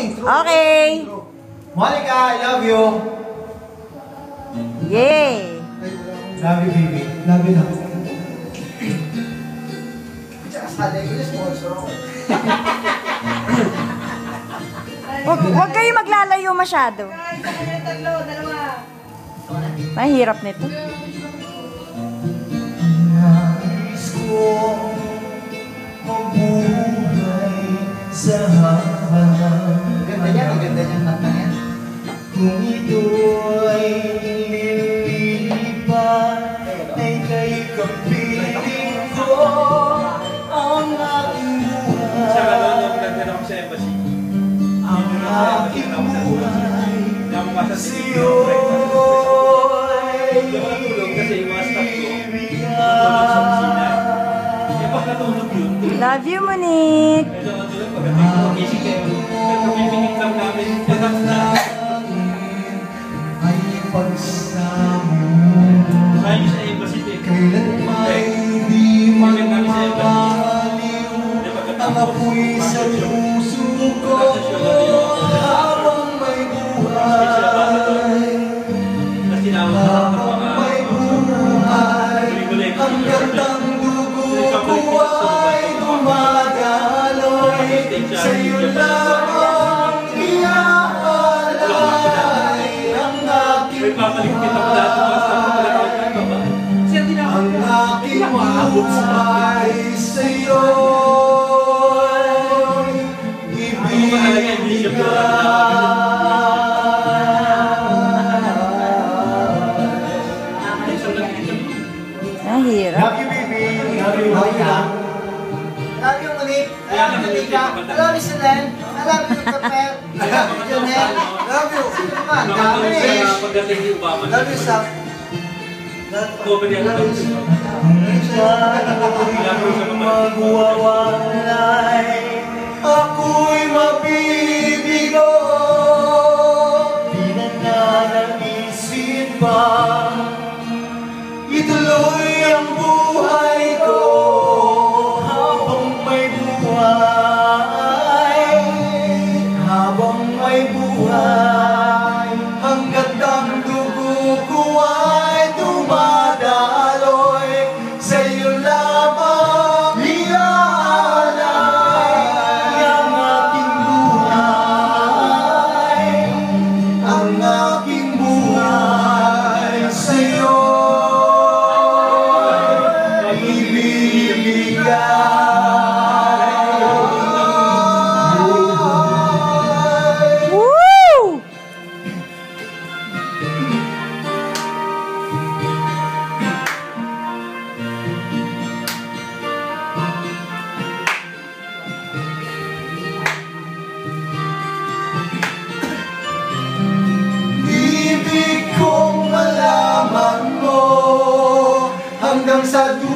intro. Okay. Monica, I love you. Yay. Love you, baby. Love you, love you. Tsaka sa ko na sponsor ako. Huwag kayo maglalayo masyado. Dalawa. Mahirap nito. Nais ko mabuhay sa habang ganda niya, ang ganda niyang kanta niya. Kung ito'y lilipat ay kay kapiling ko ang aking buhay. Siya ka doon, nagkaganda ako sa embassy. Ang aking buhay sa'yo. Hindi ako natulog kasi yung mga staff ko natulog sa kusina. Kaya pag natulog yun, Love you, Monique. medyo natulog pagdating ko, gising kayo. Pero kami piniklam namin, pagat na. Ay pagsamo Maayos sa embassy din. kailan may di mapaliw ang apoy sa puso ko habang may buhay. Tapos tinawag na Habang may buhay, ang gandang dugo ko ay dumadaloy. Sa'yo lamang iaalay ang may aking papalik kita ko lahat ng mga staff ko pala tawag ka ba? Siya tinawag ang ka. aking buhay sa'yo. Mahirap. Love you, baby. Love you, Monica. Love you, Monique. I love you, Monica. I love you, Selen. I love you, Kapel. I love you, Janelle. Love you. Come on, Damish. Pagdating ni Obama. Love you, Sam. Cover yan. Love you, Sam. Magwawalay, ako'y mabibigo. Di na naisip pa ituloy ang buhay ko habang may buhay. Habang may buhay, ang gandang dugo ko ay dumadaloy. Sa'yo lamang iaalay ang aking buhay. Ang aking buhay sa'yo ibibigay. Woo! Ibig kong malaman mo hanggang sa dulo.